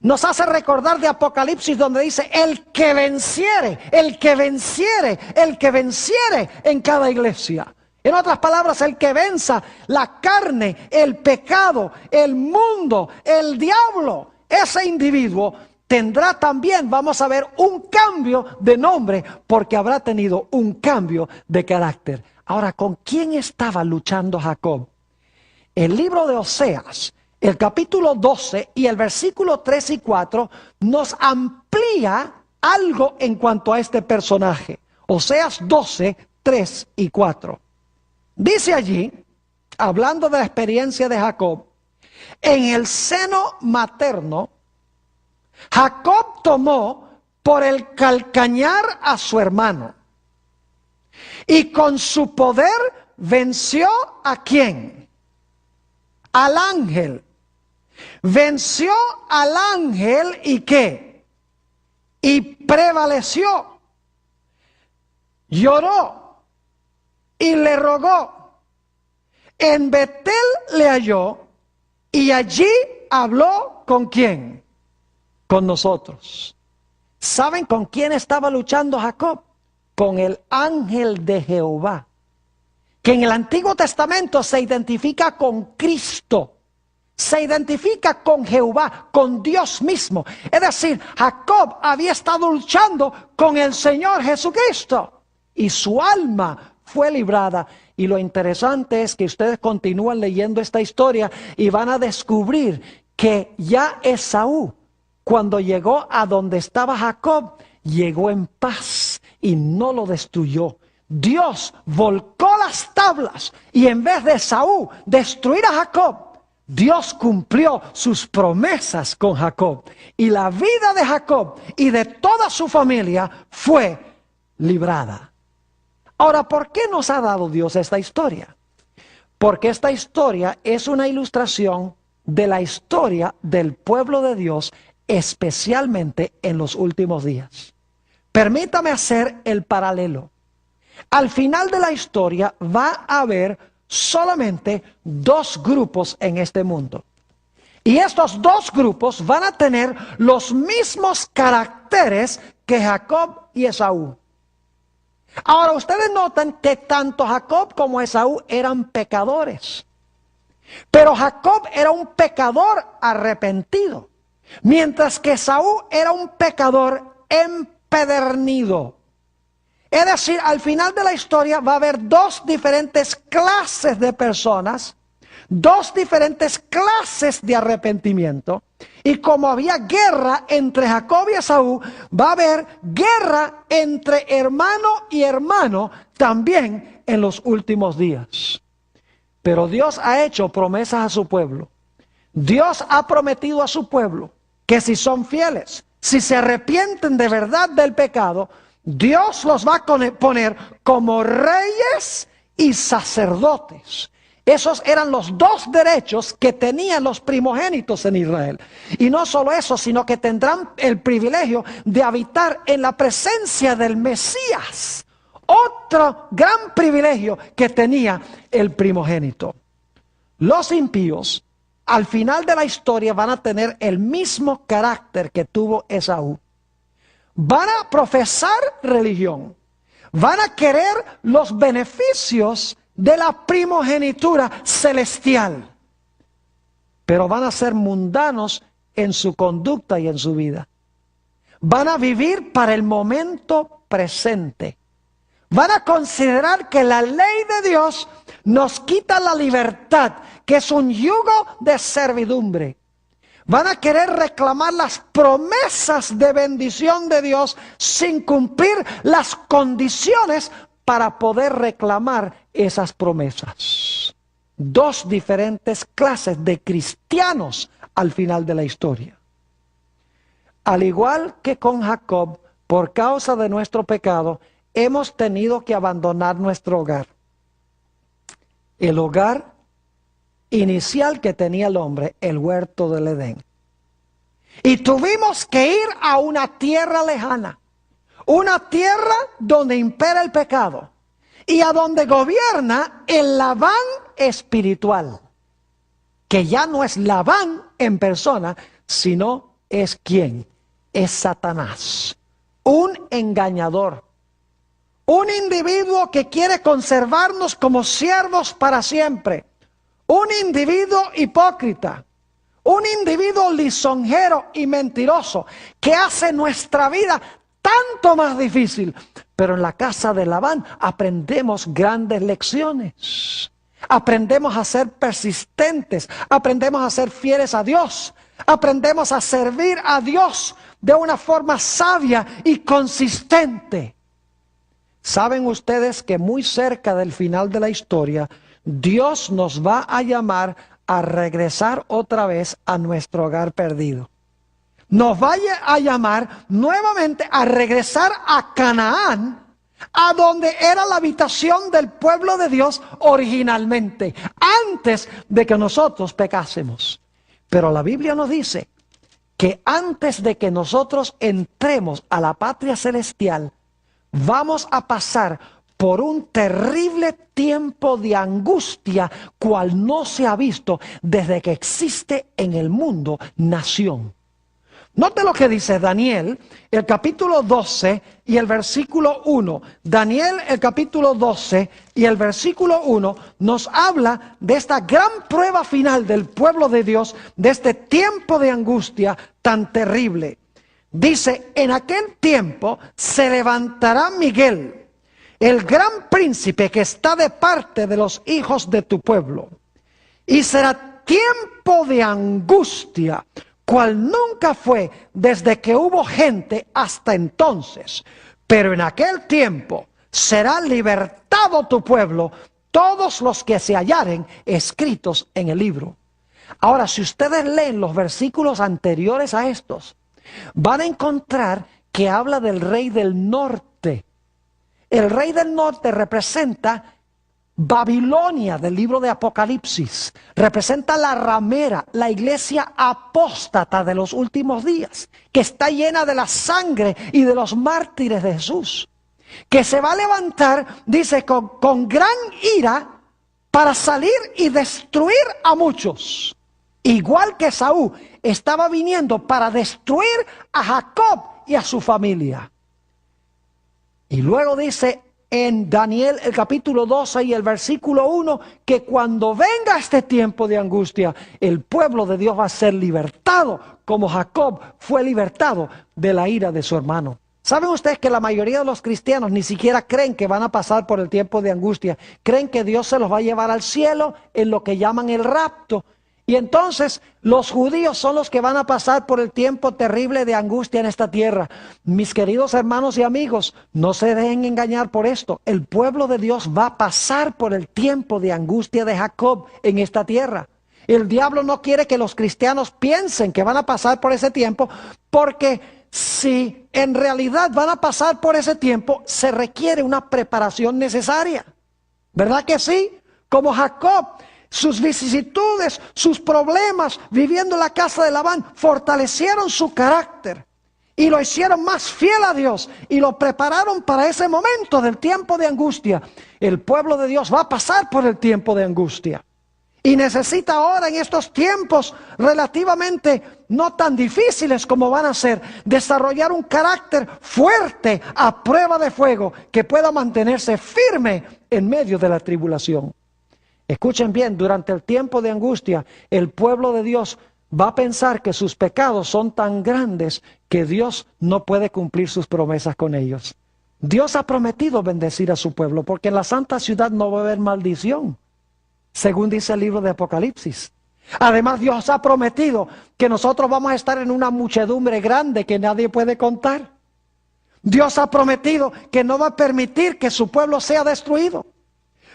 Nos hace recordar de Apocalipsis donde dice, el que venciere, el que venciere, el que venciere en cada iglesia. En otras palabras, el que venza la carne, el pecado, el mundo, el diablo, ese individuo tendrá también, vamos a ver, un cambio de nombre porque habrá tenido un cambio de carácter. Ahora, ¿con quién estaba luchando Jacob? El libro de Oseas, el capítulo 12 y el versículo 3 y 4 nos amplía algo en cuanto a este personaje. Oseas 12, 3 y 4. Dice allí, hablando de la experiencia de Jacob, en el seno materno, Jacob tomó por el calcañar a su hermano y con su poder venció ¿a quién? Al ángel. Venció al ángel y ¿qué? Y prevaleció. Lloró y le rogó. En Betel le halló y allí habló ¿con quién? Con nosotros. ¿Saben con quién estaba luchando Jacob? Con el ángel de Jehová, que en el Antiguo Testamento se identifica con Cristo, se identifica con Jehová, con Dios mismo. Es decir, Jacob había estado luchando con el Señor Jesucristo y su alma fue librada. Y lo interesante es que ustedes continúan leyendo esta historia y van a descubrir que ya Esaú, cuando llegó a donde estaba Jacob, llegó en paz y no lo destruyó. Dios volcó las tablas y en vez de Esaú destruir a Jacob, Dios cumplió sus promesas con Jacob. Y la vida de Jacob y de toda su familia fue librada. Ahora, ¿por qué nos ha dado Dios esta historia? Porque esta historia es una ilustración de la historia del pueblo de Dios, especialmente en los últimos días. Permítame hacer el paralelo. Al final de la historia va a haber solamente dos grupos en este mundo. Y estos dos grupos van a tener los mismos caracteres que Jacob y Esaú. Ahora ustedes notan que tanto Jacob como Esaú eran pecadores. Pero Jacob era un pecador arrepentido, mientras que Esaú era un pecador empedernido. Es decir, al final de la historia va a haber dos diferentes clases de personas, dos diferentes clases de arrepentimiento. Y como había guerra entre Jacob y Esaú, va a haber guerra entre hermano y hermano también en los últimos días. Pero Dios ha hecho promesas a su pueblo. Dios ha prometido a su pueblo que si son fieles, si se arrepienten de verdad del pecado, Dios los va a poner como reyes y sacerdotes. Esos eran los dos derechos que tenían los primogénitos en Israel. Y no solo eso, sino que tendrán el privilegio de habitar en la presencia del Mesías. Otro gran privilegio que tenía el primogénito. Los impíos, al final de la historia, van a tener el mismo carácter que tuvo Esaú. Van a profesar religión. Van a querer los beneficios de la primogenitura celestial. Pero van a ser mundanos en su conducta y en su vida. Van a vivir para el momento presente. Van a considerar que la ley de Dios nos quita la libertad, que es un yugo de servidumbre. Van a querer reclamar las promesas de bendición de Dios sin cumplir las condiciones para poder reclamar esas promesas. Dos diferentes clases de cristianos al final de la historia. Al igual que con Jacob, por causa de nuestro pecado, hemos tenido que abandonar nuestro hogar. El hogar inicial que tenía el hombre, el huerto del Edén. Y tuvimos que ir a una tierra lejana, una tierra donde impera el pecado y a donde gobierna el Labán espiritual, que ya no es Labán en persona, sino es ¿quién? Es Satanás, un engañador. Un individuo que quiere conservarnos como siervos para siempre. Un individuo hipócrita. Un individuo lisonjero y mentiroso que hace nuestra vida tanto más difícil. Pero en la casa de Labán aprendemos grandes lecciones. Aprendemos a ser persistentes. Aprendemos a ser fieles a Dios. Aprendemos a servir a Dios de una forma sabia y consistente. ¿Saben ustedes que muy cerca del final de la historia, Dios nos va a llamar a regresar otra vez a nuestro hogar perdido? Nos va a llamar nuevamente a regresar a Canaán, a donde era la habitación del pueblo de Dios originalmente, antes de que nosotros pecásemos. Pero la Biblia nos dice que antes de que nosotros entremos a la patria celestial, vamos a pasar por un terrible tiempo de angustia, cual no se ha visto desde que existe en el mundo nación. Note lo que dice Daniel, el capítulo 12 y el versículo 1. Daniel, el capítulo 12 y el versículo 1 nos habla de esta gran prueba final del pueblo de Dios, de este tiempo de angustia tan terrible. Dice, en aquel tiempo se levantará Miguel, el gran príncipe que está de parte de los hijos de tu pueblo. Y será tiempo de angustia, cual nunca fue desde que hubo gente hasta entonces. Pero en aquel tiempo será libertado tu pueblo, todos los que se hallaren escritos en el libro. Ahora, si ustedes leen los versículos anteriores a estos, van a encontrar que habla del rey del norte. El rey del norte representa Babilonia del libro de Apocalipsis. Representa la ramera, la iglesia apóstata de los últimos días, que está llena de la sangre y de los mártires de Jesús. Que se va a levantar, dice, con gran ira para salir y destruir a muchos. Igual que Esaú estaba viniendo para destruir a Jacob y a su familia. Y luego dice, en Daniel el capítulo 12 y el versículo 1, que cuando venga este tiempo de angustia, el pueblo de Dios va a ser libertado, como Jacob fue libertado de la ira de su hermano. ¿Saben ustedes que la mayoría de los cristianos ni siquiera creen que van a pasar por el tiempo de angustia? Creen que Dios se los va a llevar al cielo en lo que llaman el rapto. Y entonces los judíos son los que van a pasar por el tiempo terrible de angustia en esta tierra. Mis queridos hermanos y amigos, no se dejen engañar por esto. El pueblo de Dios va a pasar por el tiempo de angustia de Jacob en esta tierra. El diablo no quiere que los cristianos piensen que van a pasar por ese tiempo, porque si en realidad van a pasar por ese tiempo, se requiere una preparación necesaria. ¿Verdad que sí? Como Jacob, sus vicisitudes, sus problemas, viviendo en la casa de Labán, fortalecieron su carácter y lo hicieron más fiel a Dios y lo prepararon para ese momento del tiempo de angustia. El pueblo de Dios va a pasar por el tiempo de angustia y necesita ahora, en estos tiempos relativamente no tan difíciles como van a ser, desarrollar un carácter fuerte a prueba de fuego que pueda mantenerse firme en medio de la tribulación. Escuchen bien, durante el tiempo de angustia, el pueblo de Dios va a pensar que sus pecados son tan grandes que Dios no puede cumplir sus promesas con ellos. Dios ha prometido bendecir a su pueblo, porque en la santa ciudad no va a haber maldición, según dice el libro de Apocalipsis. Además, Dios ha prometido que nosotros vamos a estar en una muchedumbre grande que nadie puede contar. Dios ha prometido que no va a permitir que su pueblo sea destruido.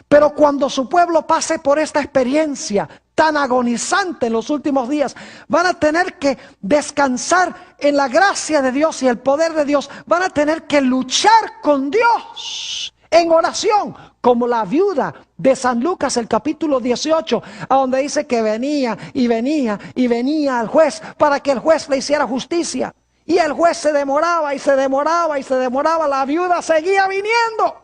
Pero cuando su pueblo pase por esta experiencia tan agonizante en los últimos días, van a tener que descansar en la gracia de Dios y el poder de Dios. Van a tener que luchar con Dios en oración, como la viuda de San Lucas, el capítulo 18, a donde dice que venía y venía y venía al juez para que el juez le hiciera justicia. Y el juez se demoraba y se demoraba y se demoraba. La viuda seguía viniendo,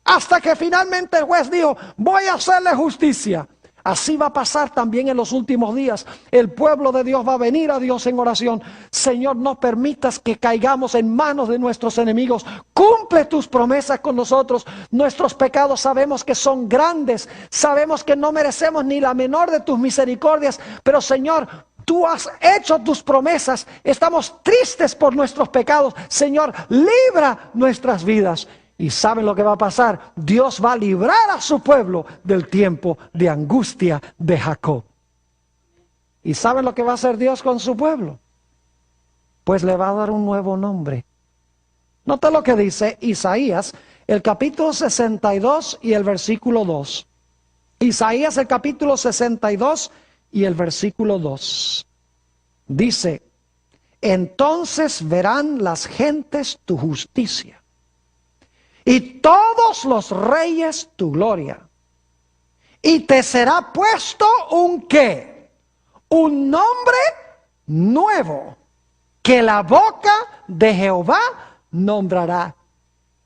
hasta que finalmente el juez dijo: voy a hacerle justicia. Así va a pasar también en los últimos días. El pueblo de Dios va a venir a Dios en oración: Señor, no permitas que caigamos en manos de nuestros enemigos. Cumple tus promesas con nosotros. Nuestros pecados sabemos que son grandes. Sabemos que no merecemos ni la menor de tus misericordias. Pero Señor, tú has hecho tus promesas. Estamos tristes por nuestros pecados. Señor, libra nuestras vidas. Y ¿saben lo que va a pasar? Dios va a librar a su pueblo del tiempo de angustia de Jacob. ¿Y saben lo que va a hacer Dios con su pueblo? Pues le va a dar un nuevo nombre. Nota lo que dice Isaías, el capítulo 62 y el versículo 2. Isaías, el capítulo 62 y el versículo 2. Dice: entonces verán las gentes tu justicia, y todos los reyes tu gloria. Y te será puesto un ¿qué? Un nombre nuevo, que la boca de Jehová nombrará.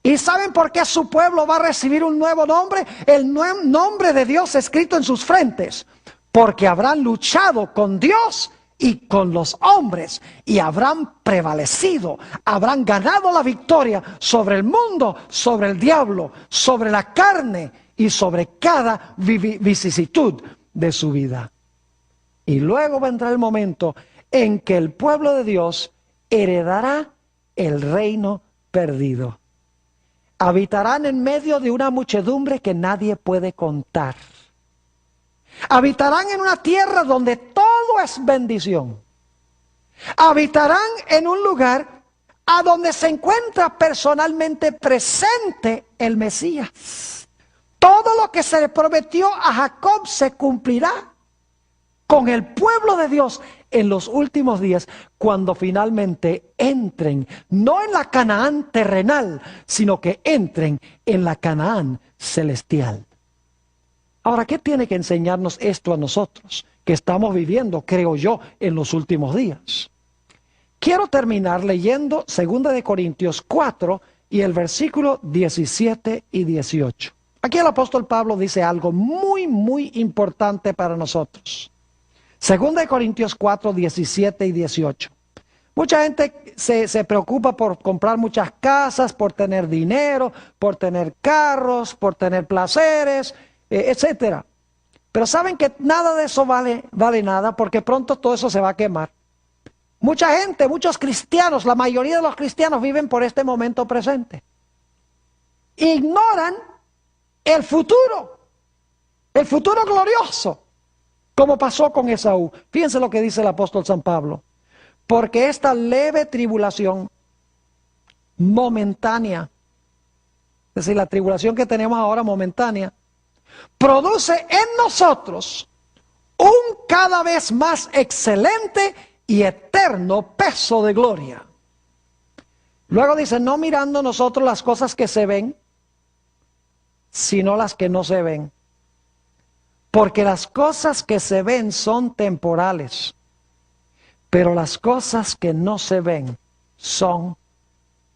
¿Y saben por qué su pueblo va a recibir un nuevo nombre? El nombre de Dios escrito en sus frentes. Porque habrán luchado con Dios y con los hombres, y habrán prevalecido, habrán ganado la victoria sobre el mundo, sobre el diablo, sobre la carne y sobre cada vicisitud de su vida. Y luego vendrá el momento en que el pueblo de Dios heredará el reino perdido. Habitarán en medio de una muchedumbre que nadie puede contar. Habitarán en una tierra donde todo es bendición. Habitarán en un lugar a donde se encuentra personalmente presente el Mesías. Todo lo que se le prometió a Jacob se cumplirá con el pueblo de Dios en los últimos días, cuando finalmente entren, no en la Canaán terrenal, sino que entren en la Canaán celestial. Ahora, ¿qué tiene que enseñarnos esto a nosotros, que estamos viviendo, creo yo, en los últimos días? Quiero terminar leyendo 2 Corintios 4 y el versículo 17 y 18. Aquí el apóstol Pablo dice algo muy importante para nosotros. 2 Corintios 4, 17 y 18. Mucha gente se preocupa por comprar muchas casas, por tener dinero, por tener carros, por tener placeres, etc. Pero saben que nada de eso vale nada, porque pronto todo eso se va a quemar. Mucha gente, muchos cristianos, la mayoría de los cristianos viven por este momento presente. Ignoran el futuro glorioso, como pasó con Esaú. Fíjense lo que dice el apóstol San Pablo. Porque esta leve tribulación momentánea, es decir, la tribulación que tenemos ahora momentánea, produce en nosotros un cada vez más excelente y eterno peso de gloria. Luego dice, no mirando nosotros las cosas que se ven, sino las que no se ven. Porque las cosas que se ven son temporales, pero las cosas que no se ven son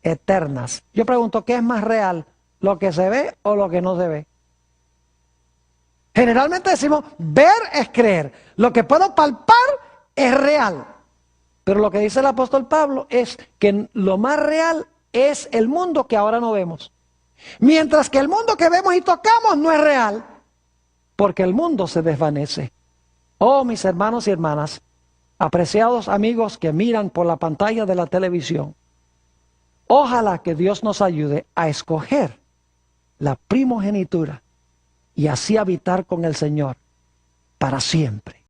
eternas. Yo pregunto, ¿qué es más real? ¿Lo que se ve o lo que no se ve? Generalmente decimos, ver es creer. Lo que puedo palpar es real. Pero lo que dice el apóstol Pablo es que lo más real es el mundo que ahora no vemos. Mientras que el mundo que vemos y tocamos no es real, porque el mundo se desvanece. Oh, mis hermanos y hermanas, apreciados amigos que miran por la pantalla de la televisión, ojalá que Dios nos ayude a escoger la primogenitura y así habitar con el Señor para siempre.